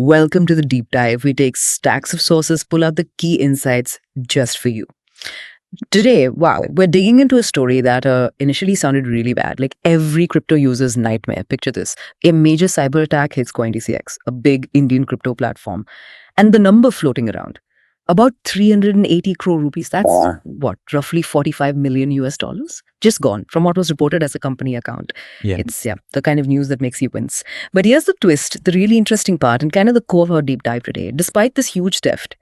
Welcome to the deep dive. We take stacks of sources, pull out the key insights just for you. Today, wow, we're digging into a story that initially sounded really bad, like every crypto user's nightmare. Picture this. A major cyber attack hits CoinDCX, a big Indian crypto platform, and the number floating around. About 380 crore rupees. That's what, roughly 45 million US dollars? Just gone from what was reported as a company account. Yeah. It's the kind of news that makes you wince. But here's the twist, the really interesting part, and kind of the core of our deep dive today. Despite this huge theft,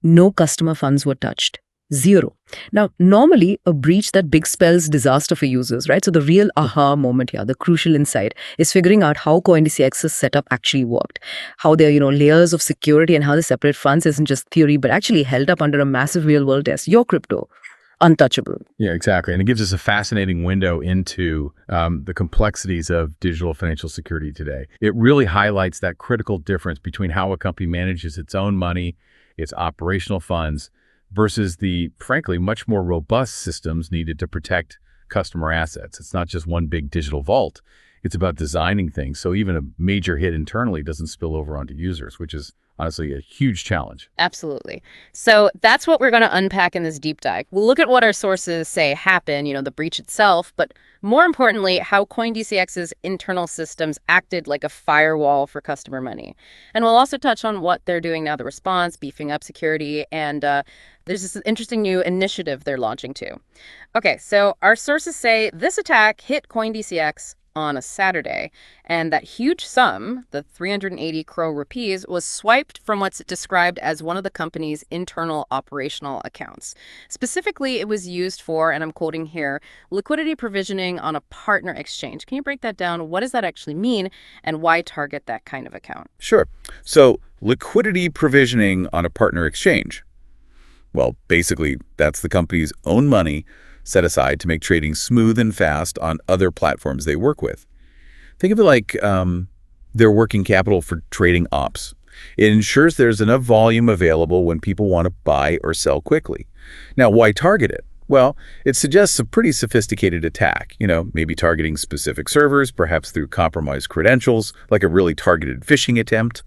no customer funds were touched. Zero. Now, normally a breach that big spells disaster for users, right? So the real aha moment here, the crucial insight, is figuring out how CoinDCX's setup actually worked. How there are, layers of security and how the separate funds isn't just theory, but actually held up under a massive real world test. Your crypto, untouchable. Yeah, exactly. And it gives us a fascinating window into the complexities of digital financial security today. It really highlights that critical difference between how a company manages its own money, its operational funds, versus the, frankly, much more robust systems needed to protect customer assets. It's not just one big digital vault. It's about designing things so even a major hit internally doesn't spill over onto users, which is honestly a huge challenge. Absolutely. So that's what we're going to unpack in this deep dive. We'll look at what our sources say happened, the breach itself, but more importantly, how CoinDCX's internal systems acted like a firewall for customer money. And we'll also touch on what they're doing now, the response, beefing up security, and there's this interesting new initiative they're launching too. Okay, so our sources say this attack hit CoinDCX on a Saturday, and that huge sum, the 380 crore rupees, was swiped from what's described as one of the company's internal operational accounts. Specifically, it was used for, and I'm quoting here, liquidity provisioning on a partner exchange. Can you break that down? What does that actually mean, and why target that kind of account? Sure. So liquidity provisioning on a partner exchange. Well, basically, that's the company's own money set aside to make trading smooth and fast on other platforms they work with. Think of it like their working capital for trading ops. It ensures there's enough volume available when people want to buy or sell quickly. Now, why target it? Well, it suggests a pretty sophisticated attack, maybe targeting specific servers, perhaps through compromised credentials, like a really targeted phishing attempt,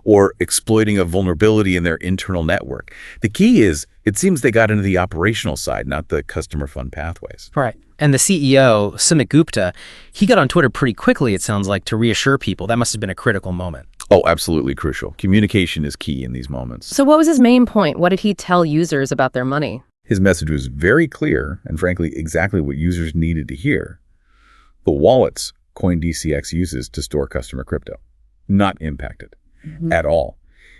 or exploiting a vulnerability in their internal network. The key is, it seems they got into the operational side, not the customer fund pathways. Right. And the CEO, Sumit Gupta, he got on Twitter pretty quickly, it sounds like, to reassure people. That must have been a critical moment. Oh, absolutely crucial. Communication is key in these moments. So what was his main point? What did he tell users about their money? His message was very clear and, frankly, exactly what users needed to hear. The wallets CoinDCX uses to store customer crypto, not impacted at all.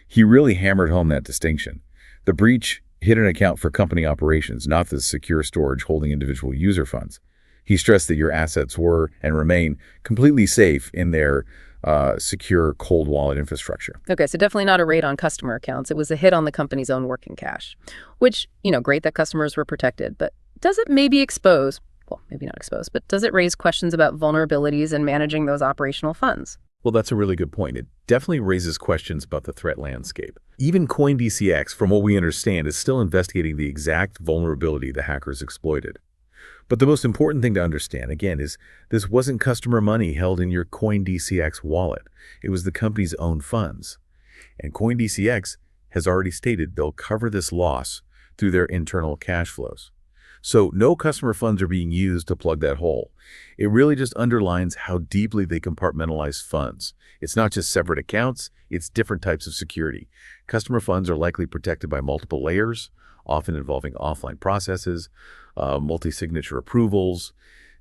He really hammered home that distinction. The breach hit an account for company operations, not the secure storage holding individual user funds. He stressed that your assets were and remain completely safe in their secure cold wallet infrastructure. Okay, so definitely not a raid on customer accounts. It was a hit on the company's own working cash, which, great that customers were protected, but does it maybe expose, well, maybe not expose, but does it raise questions about vulnerabilities in managing those operational funds? Well, that's a really good point. It definitely raises questions about the threat landscape. Even CoinDCX, from what we understand, is still investigating the exact vulnerability the hackers exploited. But the most important thing to understand, again, is this wasn't customer money held in your CoinDCX wallet. It was the company's own funds. And CoinDCX has already stated they'll cover this loss through their internal cash flows. So no customer funds are being used to plug that hole. It really just underlines how deeply they compartmentalize funds. It's not just separate accounts, it's different types of security. Customer funds are likely protected by multiple layers, often involving offline processes, multi-signature approvals,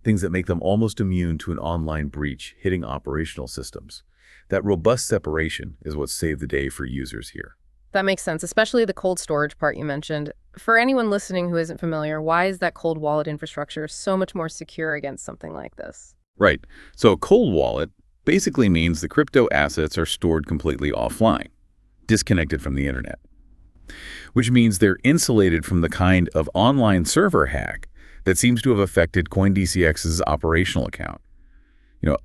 things that make them almost immune to an online breach hitting operational systems. That robust separation is what saved the day for users here. That makes sense, especially the cold storage part you mentioned. For anyone listening who isn't familiar, why is that cold wallet infrastructure so much more secure against something like this? Right. So a cold wallet basically means the crypto assets are stored completely offline, disconnected from the internet, which means they're insulated from the kind of online server hack that seems to have affected CoinDCX's operational account.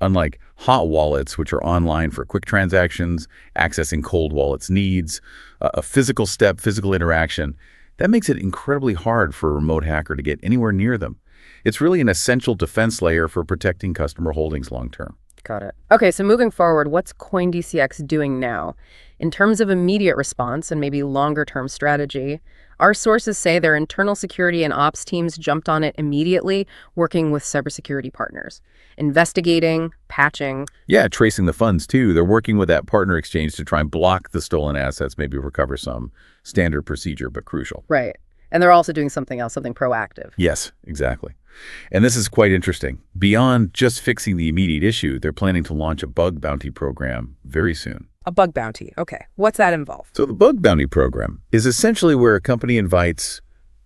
Unlike hot wallets, which are online for quick transactions, accessing cold wallets needs, a physical step, physical interaction, that makes it incredibly hard for a remote hacker to get anywhere near them. It's really an essential defense layer for protecting customer holdings long term. Got it. Okay, so moving forward, what's CoinDCX doing now? In terms of immediate response and maybe longer-term strategy, our sources say their internal security and ops teams jumped on it immediately, working with cybersecurity partners, investigating, patching. Yeah, tracing the funds too. They're working with that partner exchange to try and block the stolen assets, maybe recover some. Standard procedure, but crucial. Right. And they're also doing something else, something proactive. Yes, exactly. And this is quite interesting. Beyond just fixing the immediate issue, they're planning to launch a bug bounty program very soon. A bug bounty. Okay. What's that involve? So the bug bounty program is essentially where a company invites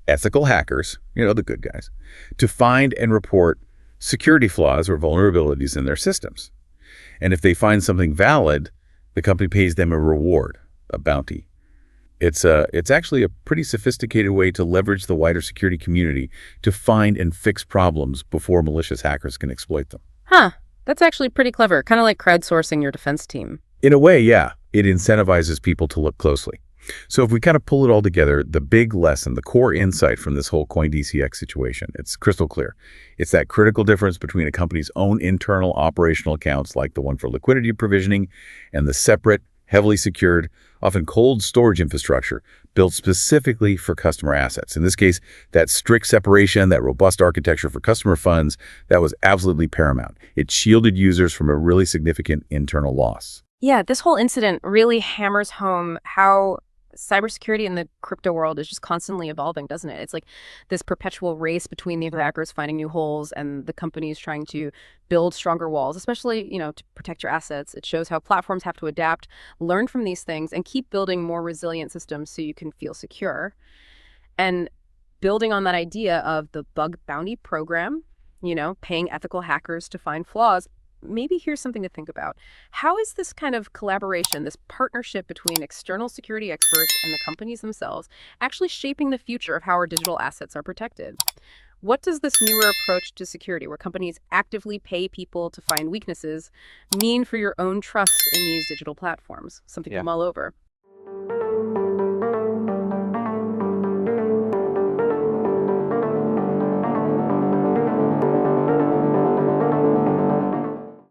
ethical hackers, the good guys, to find and report security flaws or vulnerabilities in their systems. And if they find something valid, the company pays them a reward, a bounty. It's actually a pretty sophisticated way to leverage the wider security community to find and fix problems before malicious hackers can exploit them. Huh. That's actually pretty clever. Kind of like crowdsourcing your defense team. In a way, yeah. It incentivizes people to look closely. So if we kind of pull it all together, the big lesson, the core insight from this whole CoinDCX situation, it's crystal clear. It's that critical difference between a company's own internal operational accounts, like the one for liquidity provisioning, and the separate, heavily secured, often cold storage infrastructure built specifically for customer assets. In this case, that strict separation, that robust architecture for customer funds, that was absolutely paramount. It shielded users from a really significant internal loss. Yeah, this whole incident really hammers home how cybersecurity in the crypto world is just constantly evolving, doesn't it? It's like this perpetual race between the hackers finding new holes and the companies trying to build stronger walls, especially, to protect your assets. It shows how platforms have to adapt, learn from these things, and keep building more resilient systems so you can feel secure. And building on that idea of the bug bounty program, paying ethical hackers to find flaws, maybe here's something to think about. How is this kind of collaboration, this partnership between external security experts and the companies themselves actually shaping the future of how our digital assets are protected? What does this newer approach to security, where companies actively pay people to find weaknesses, mean for your own trust in these digital platforms? Something to mull over.